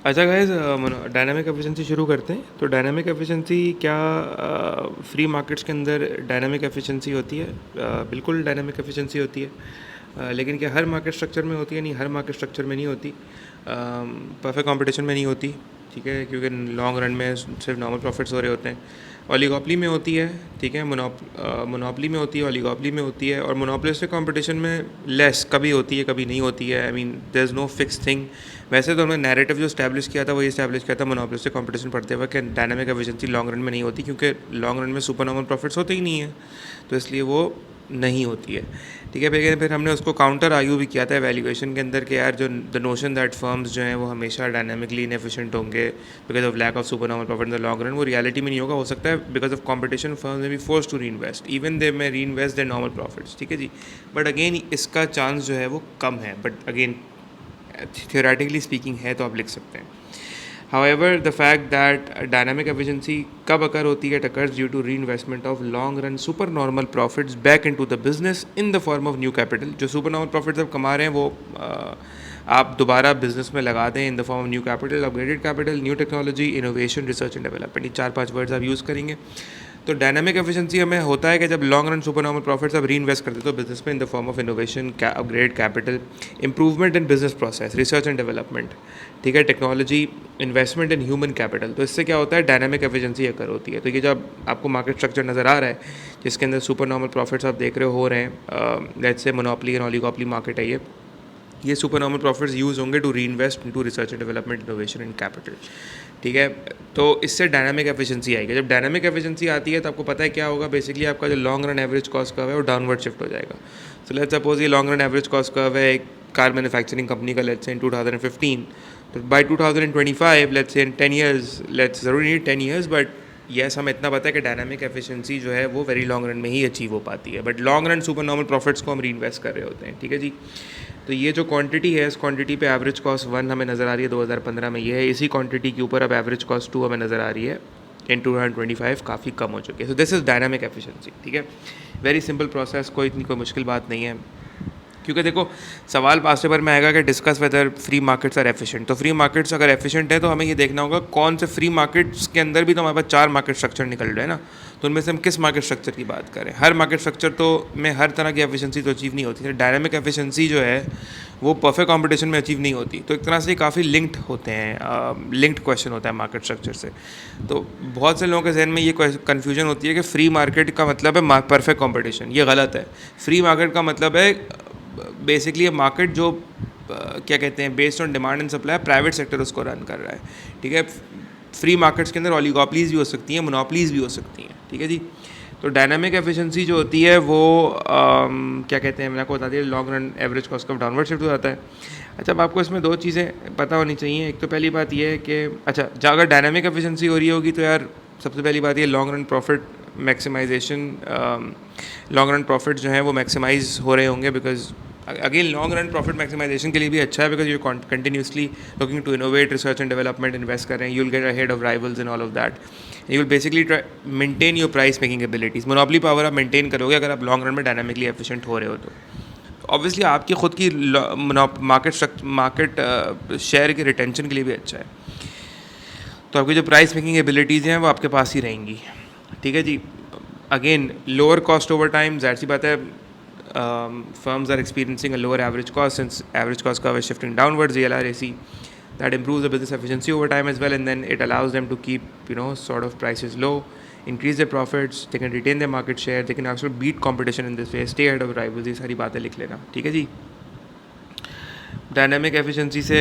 अच्छा guys, dynamic efficiency शुरू करते हैं। तो डायनामिक एफिशिएंसी क्या फ्री मार्केट्स के अंदर डायनामिक एफिशिएंसी होती है? बिल्कुल डायनामिक एफिशिएंसी होती है। लेकिन क्या हर मार्केट स्ट्रक्चर में होती है? नहीं, हर मार्केट स्ट्रक्चर में नहीं होती। परफेक्ट कंपटीशन में नहीं होती, ठीक है, क्योंकि लॉन्ग रन में सिर्फ नॉर्मल प्रॉफिट्स हो रहे होते हैं। ओलिगोपली में होती है, ठीक है, मोनोपली में होती है, ओलिगोपली में होती है, और मोनोपोलिस्टिक कंपटीशन में लेस कभी होती है, कभी नहीं होती है। I mean there is no fix thing. वैसे तो हमने नैरेटिव जो इस्टेब्लिश किया था, वो ये इस्टेब्लिश किया था मोनोपोलिस्टिक कंपटीशन पढ़ते हुए कि डायनामिक एफिशिएंसी लॉन्ग रन में नहीं होती, क्योंकि लॉन्ग रन में सुपर नॉर्मल प्रॉफिट्स होते ही नहीं है, तो इसलिए वो नहीं होती है, ठीक है। फिर हमने उसको काउंटर आर्ग्यू भी किया था वैल्यूएशन के अंदर कि यार जो द नोशन दैट फर्म्स जो हैं वो हमेशा डायनामिकली इनएफिशिएंट होंगे because of lack of super normal profit in the long run, वो रियलिटी में नहीं होगा। हो सकता है बिकॉज ऑफ कॉम्पिटिशन फर्म्स में be force to reinvest, even they में reinvest their normal profits, ठीक है जी। बट अगेन इसका चांस जो है वो कम है, बट अगेन थियोरेटिकली स्पीकिंग है तो आप लिख सकते हैं। However, the fact that dynamic efficiency कब अकर होती है, it occurs due to reinvestment of long run supernormal profits back into the business in the form of new capital। जो supernormal profits आप कमा रहे हैं वो आप दोबारा बिजनेस में लगा दें in the form of new capital, upgraded capital, new technology, innovation, research and development. ये 4-5 वर्ड्स आप यूज़ करेंगे। तो डायनामिक एफिशिएंसी हमें होता है कि जब long run super normal profits आप री इन्वेस्ट करते हो बिजनेस में in the form of innovation, upgrade capital, improvement in business process, research and development, ठीक है, technology, investment in human capital. तो इससे क्या होता है, डायनामिक एफिशिएंसी अकर होती है। तो ये जब आपको मार्केट स्ट्रक्चर नज़र आ रहा है जिसके अंदर सुपर नॉर्मल प्रॉफिट्स आप देख रहे हो रहे हैं, let's say monopoly and oligopoly market है ये सुपर नॉर्मल प्रॉफिट्स यूज़ होंगे to reinvest into research and development, innovation and capital, ठीक है। तो इससे डायनामिक एफिशिएंसी आएगी। जब डायनामिक एफिशिएंसी आती है तो आपको पता है क्या होगा, बेसिकली आपका जो long run average cost curve है वो डाउनवर्ड शिफ्ट हो जाएगा। सो लेट्स सपोज ये long run average cost curve है एक कार मैन्युफैक्चरिंग कंपनी का, लेट्स से इन 2015, तो bye 2025, let's say in 10 years, let's ज़रूरी नहीं 10 ईयर्स, बट येस हमें इतना पता है कि डायनामिक एफिशिएंसी जो है वो वेरी लॉन्ग रन में ही अचीव हो पाती है, but long run super normal profits को हम री इन्वेस्ट कर रहे होते हैं, ठीक है जी। तो ये जो क्वांटिटी है, इस क्वांटिटी पे एवरेज कॉस्ट 1 हमें नज़र आ रही है 2015 में, ये है। इसी क्वांटिटी के ऊपर अब एवरेज कॉस्ट 2 हमें नज़र आ रही है इन 2025, काफ़ी कम हो चुकी है। So this is dynamic efficiency, ठीक है। वेरी सिंपल प्रोसेस, कोई मुश्किल बात नहीं है। क्योंकि देखो सवाल पास पेपर में आएगा कि discuss whether free markets are efficient. तो फ्री मार्केट्स अगर एफिशिएंट है तो हमें ये देखना होगा कौन से फ्री मार्केट्स के अंदर भी तो हमारे पास 4 मार्केट स्ट्रक्चर निकल रहे हैं ना, तो उनमें से हम किस मार्केट स्ट्रक्चर की बात करें। हर मार्केट स्ट्रक्चर तो में हर तरह की एफिशिएंसी तो अचीव नहीं होती है। डायनामिक एफिशिएंसी जो है वो परफेक्ट कॉम्पिटिशन में अचीव नहीं होती। तो एक तरह से काफ़ी लिंक्ड होते हैं, लिंक्ड क्वेश्चन होता है मार्केट स्ट्रक्चर से। तो बहुत से लोगों के जहन में ये कन्फ्यूजन होती है कि फ्री मार्केट का मतलब है परफेक्ट कॉम्पिटिशन। ये गलत है। फ्री मार्केट का मतलब है बेसिकली ये मार्केट जो क्या कहते हैं, based on demand and supply, private sector उसको रन कर रहा है, ठीक है। फ्री मार्केट्स के अंदर ओलिगोपलीज भी हो सकती हैं, मोनोपलीज भी हो सकती हैं, ठीक है जी। तो डायनामिक एफिशिएंसी जो होती है वो क्या कहते हैं, मैंने आपको बता दिया, लॉन्ग रन एवरेज कॉस्ट का डाउनवर्ड शिफ्ट हो जाता है। अच्छा, अब आपको इसमें 2 चीज़ें पता होनी चाहिए। एक तो पहली बात ये है कि अच्छा अगर डायनामिक एफिशिएंसी हो रही होगी तो यार सबसे पहली बात ये long run profit maximization, long run profit जो है वो मैक्सिमाइज हो रहे होंगे, because again long run profit maximization के लिए भी अच्छा है, because you continuously looking to innovate, research and development, invest कर रहे हैं, you will get ahead of rivals in all of that, you will basically maintain your price making abilities. Monopoly power आप maintain करोगे अगर आप long run में dynamically efficient हो रहे हो तो ऑब्वियसली आपकी खुद की मार्केट शेयर के रिटेंशन के लिए भी अच्छा है। तो आपकी जो प्राइस मेकिंग एबिलिटीज़ हैं वो आपके पास ही रहेंगी, ठीक है जी। Again lower cost over time, जाहिर सी बात है, firms are experiencing a lower average cost since average cost curve is shifting downwards, ALRAC, that improves the business efficiency over time as well, and then it allows them to keep sort of prices low, increase their profits, they can retain their market share, they can actually beat competition in this way, stay ahead of rivals। ये सारी बातें लिख लेना, ठीक है जी। Dynamic efficiency से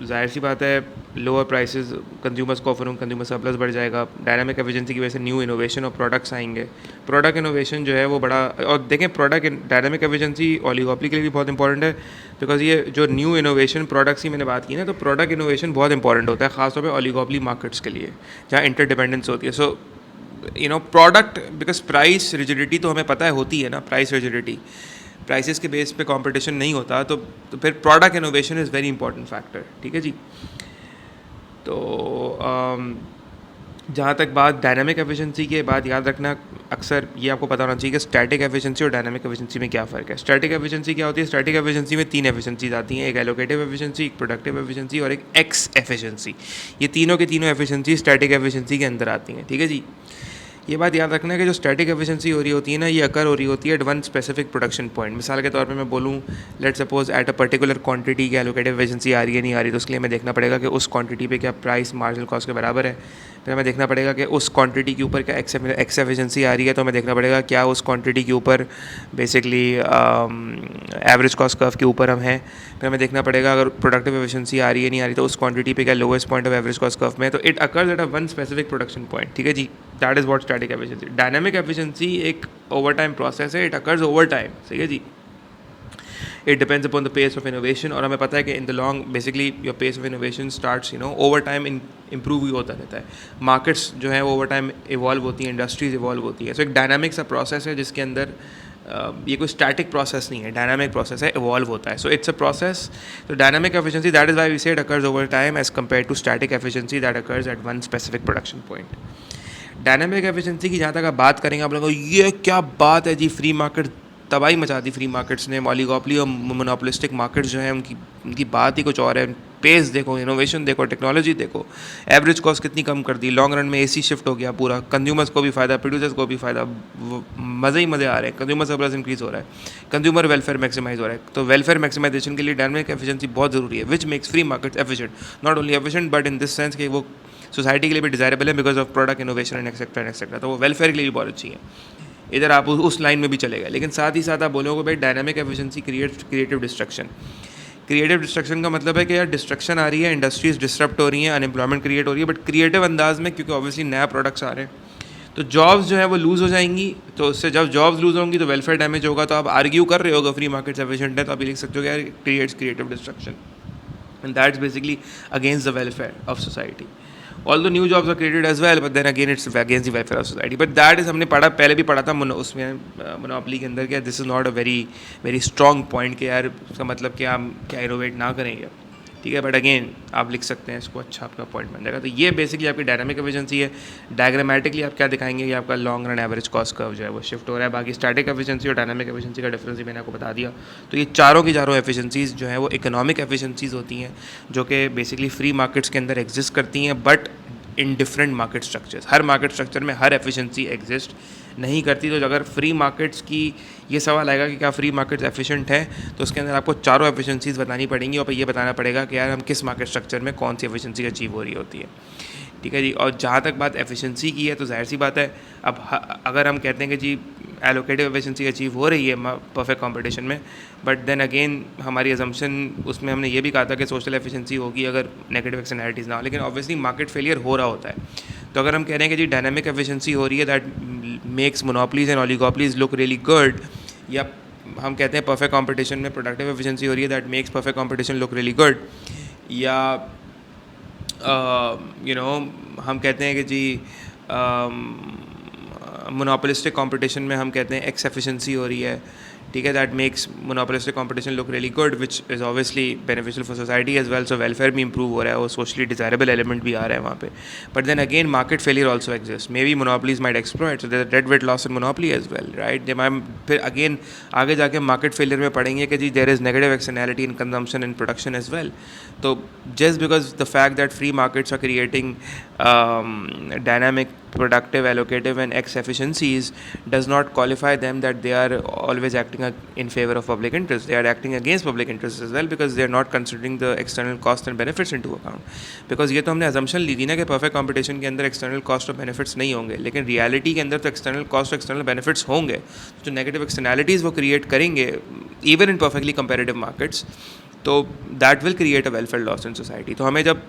जाहिर सी बात है लोअर प्राइसेस कंज्यूमर्स को ऑफर होंगे, कंज्यूमर सरप्लस बढ़ जाएगा। डायनामिक एफिशिएंसी की वजह से न्यू इनोवेशन और प्रोडक्ट्स आएंगे। प्रोडक्ट इनोवेशन जो है वो बड़ा, और देखें प्रोडक्ट डायनामिक एफिशिएंसी ओलिगोपोली के लिए भी बहुत इंपॉर्टेंट है, बिकॉज ये जो न्यू इनोवेशन प्रोडक्ट्स की मैंने बात की ना, तो प्रोडक्ट इनोवेशन बहुत इंपॉर्टेंट होता है खासतौर पर ओलिगोपोली मार्केट्स के लिए जहाँ इंटरडिपेंडेंस होती है। So product, because price rigidity तो हमें पता है होती है ना, प्राइस रिजिडिटी, प्राइसेस के बेस पे कंपटीशन नहीं होता, तो फिर product innovation is very important factor, ठीक है जी। तो जहाँ तक बात डायनामिक एफिशिएंसी के बाद याद रखना अक्सर ये आपको पता होना चाहिए कि स्टैटिक एफिशिएंसी और डायनामिक एफिशिएंसी में क्या फ़र्क है। स्टैटिक एफिशिएंसी क्या होती है? स्टैटिक एफिशिएंसी में 3 एफिशिएंसीज आती हैं, एक एलोकेटिव एफिशिएंसी, एक प्रोडक्टिव एफिशिएंसी और एक एक्स एफिशिएंसी। ये तीनों के तीनों एफिशिएंसी स्टैटिक एफिशिएंसी के अंदर आती हैं, ठीक है जी। ये बात याद रखना है कि जो स्टैटिक एफिशिएंसी हो रही होती है ना, ये अकर हो रही होती है at one specific production point. मिसाल के तौर पे मैं बोलूँ, let suppose at a particular quantity की एलोकेटिव एफिशिएंसी आ रही है नहीं आ रही, तो उसके लिए हमें देखना पड़ेगा कि उस क्वांटिटी पे क्या प्राइस मार्जिनल कॉस्ट के बराबर है। फिर हमें देखना पड़ेगा कि उस क्वांटिटी के ऊपर क्या एक्स एफिशिएंसी आ रही है, तो हमें देखना पड़ेगा क्या उस क्वांटिटी के ऊपर बेसिकली एवरेज कॉस्ट कर्व के ऊपर हम हैं। फिर हमें देखना पड़ेगा अगर प्रोडक्टिव एफिशिएंसी आ रही है नहीं आ रही, तो उस क्वांटिटी पे क्या lowest point of average cost curve में है। तो it occurs at a one specific production point, ठीक है जी। That is what static efficiency. Dynamic efficiency एक ओवर टाइम प्रोसेस है, इट अकर्स ओवर टाइम, सही है जी। It depends upon the pace of innovation, और हमें पता है कि in the long basically your pace of innovation starts over time improve ही होता रहता है। मार्केट्स जो है वो ओवर टाइम इवॉल्व होती हैं, इंडस्ट्रीज इवॉल्व होती है। सो एक डायनामिक सा प्रोसेस है जिसके अंदर ये कोई स्टैटिक प्रोसेस नहीं है, डायनामिक प्रोसेस है, इवॉल्व होता है। So it's a process. तो dynamic efficiency that is why we say it occurs over time as compare to static efficiency that occurs at one specific production point. Dynamic efficiency की जहाँ तक आप बात करेंगे, आप लोगों को ये क्या बात है जी, फ्री मार्केट तबाही मचा दी फ्री मार्केट्स ने। ओलिगोपोली और मोनोपोलिस्टिक मार्केट्स जो हैं उनकी बात ही कुछ और है। पेस देखो, इनोवेशन देखो, टेक्नोलॉजी देखो, एवरेज कॉस्ट कितनी कम कर दी। लॉन्ग रन में एसी शिफ्ट हो गया पूरा, कंज्यूमर्स को भी फ़ायदा, प्रोड्यूसर्स को भी फ़ायदा, मज़े ही मज़े आ रहे हैं, कंज्यूमर सरप्लस इंक्रीज़ हो रहा है, कंज्यूमर वेलफेयर मैक्सिमाइज हो रहा है। तो वेलफेयर मैक्सिमाइजेशन के लिए डायनामिक एफिशिएंसी बहुत ज़रूरी है, which makes free markets efficient. Not only efficient but in this sense कि वो सोसाइटी के लिए भी डिज़ायरेबल है because of product innovation and etcetera. तो वो वेलफेयर के लिए भी बहुत अच्छी है। इधर आप उस लाइन में भी चलेगा, लेकिन साथ ही साथ आप बोलोगे भाई dynamic efficiency creates creative destruction. Creative destruction का मतलब है कि यार डिस्ट्रक्शन आ रही है, इंडस्ट्रीज डिस्टर्ब हो रही हैं, अनएम्प्लॉयमेंट क्रिएट हो रही है, बट क्रिएटिव अंदाज में, क्योंकि ऑब्वियसली नया प्रोडक्ट्स आ रहे हैं, तो जॉब्स जो है वो लूज़ हो जाएंगी। तो उससे जब जॉब्स लूज़ होंगी तो वेलफेयर डैमेज होगा। तो आप आर्ग्यू कर रहे होगा फ्री मार्केट्स एफिशिएंट है, तो आप ये लिख सकते हो कि यार creates creative destruction and that's basically against the welfare of society. Although new jobs are created as well, but then again it's against the welfare of society. But that is हमने पढ़ा, पहले भी पढ़ा था उसमें मोनोपोली के अंदर, क्या this is not a very strong point कि यार उसका मतलब कि हम क्या इनोवेट ना करेंगे, ठीक है। बट अगेन आप लिख सकते हैं इसको, अच्छा आपका पॉइंट बन जाएगा। तो ये बेसिकली आपकी डायनामिक एफिशिएंसी है। डायग्रामेटिकली आप क्या दिखाएंगे कि आपका long run average cost curve जो है वो शिफ्ट हो रहा है। बाकी स्टैटिक एफिशिएंसी और डायनामिक एफिशिएंसी का डिफरेंस भी मैंने आपको बता दिया। तो ये चारों की चारों एफिशिएंसीज जो है वो इकोनॉमिक एफिशिएंसीज होती हैं, जो कि बेसिकली फ्री मार्केट्स के अंदर एग्जिस्ट करती हैं, but in different market structures. Her market structure में हर एफिशिएंसी एग्जिस्ट नहीं करती। तो अगर फ्री मार्केट्स की ये सवाल आएगा कि क्या फ्री मार्केट्स एफिशिएंट है, तो उसके अंदर आपको चारों एफिशिएंसीज बतानी पड़ेंगी, और ये बताना पड़ेगा कि यार हम किस मार्केट स्ट्रक्चर में कौन सी एफिशिएंसी अचीव हो रही होती है, ठीक है जी। और जहाँ तक बात एफिशिएंसी की है, तो जाहिर सी बात है, अब अगर हम कहते हैं कि जी एलोकेटिव एफिशिएंसी अचीव हो रही है परफेक्ट कंपटीशन में, बट देन अगेन हमारी अजम्पशन उसमें हमने ये भी कहा था कि सोशल एफिशिएंसी होगी अगर नेगेटिव एक्सटर्नैलिटीज़ ना हो, लेकिन ऑब्वियसली मार्केट फेलियर हो रहा होता है। तो अगर हम कह रहे हैं कि जी डायनामिक एफिशिएंसी हो रही है, that makes monopolies and oligopolies look really good, या हम कहते हैं परफेक्ट कंपटीशन में प्रोडक्टिव एफिशिएंसी हो रही है, that makes perfect competition look really good, या हम कहते हैं कि जी मोनोपोलिस्टिक कंपटीशन में हम कहते हैं एक्स एफिशिएंसी हो रही है, ठीक है, that makes monopolistic competition look really good, which is obviously beneficial for society as well. So welfare भी इंप्रूव हो रहा है और सोशली डिजायरेबल एलिमेंट भी आ रहा है वहाँ पे। But then again market failure also exist, may be monopolies might exploit, so there dead weight loss in monopoly as well, right. जब हम फिर अगेन आगे जाके मार्केट फेलियर में पढ़ेंगे कि जी there is negative externality in consumption and production as well. तो just because the fact that free markets are creating dynamic, productive, allocative and X efficiencies does not qualify them that they are always acting in favor of public interest. They are acting against public interest as well because they are not considering the external cost and benefits into account. Because ये तो हमने assumption ली थी ना कि perfect competition के अंदर external cost और benefits नहीं होंगे, लेकिन reality के अंदर तो external cost और external benefits होंगे। जो negative externalities वो create करेंगे even in perfectly competitive markets, तो that will create a welfare loss in society. तो हमें जब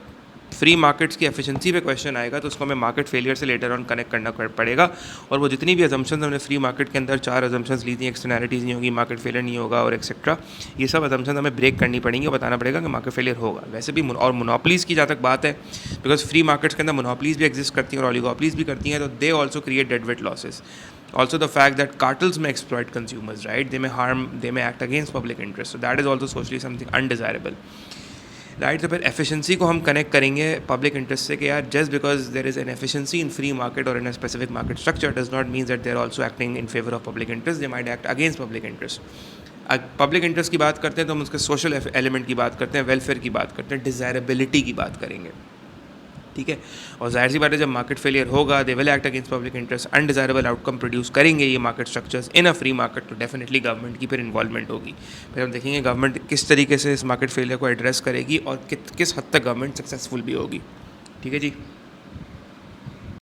फ्री मार्केट्स की एफिशिएंसी पे क्वेश्चन आएगा तो उसको हमें मार्केट फेलियर से लेटर ऑन कनेक्ट करना पड़ेगा। और वो जितनी भी अजम्पशंस हमने फ्री मार्केट के अंदर 4 अजम्पशंस ली थी, एक्सटर्नैलिटीज़ नहीं होगी, मार्केट फेलियर नहीं होगा और एक्सेट्रा, ये सब अजम्पशंस हमें ब्रेक करनी पड़ेंगी और बताना पड़ेगा कि मार्केट फेलियर होगा। वैसे भी और मोनोपोलीज़ की जहाँ तक बात है, बिकॉज फ्री मार्केट्स के अंदर मोनोपोलीज़ भी एग्जिस्ट करती हैं और ओलिगोपोलीज़ भी करती हैं, तो they also create dead weight losses. Also the fact that cartels may exploit consumers, right? They may act against public interest, so that is also socially something undesirable. Right. तो फिर एफिशिएंसी को हम कनेक्ट करेंगे public interest से कि यार just because there is an efficiency in free market और in a specific market structure does not mean that they are also acting in favour of public interest, they might act against public interest. Public interest की बात करते हैं तो हम उसके social element की बात करते हैं, वेलफेयर की बात करते हैं, डिज़ायरेबिलिटी की बात करेंगे, ठीक है। और जाहिर सी बात है जब मार्केट फेलियर होगा they will act against public interest, undesirable outcome produce करेंगे ये market structures in a free market, तो डेफिनेटली गवर्नमेंट की फिर इन्वॉल्वमेंट होगी। फिर हम देखेंगे गवर्नमेंट किस तरीके से इस मार्केट फेलियर को एड्रेस करेगी और किस हद तक गवर्नमेंट सक्सेसफुल भी होगी, ठीक है जी।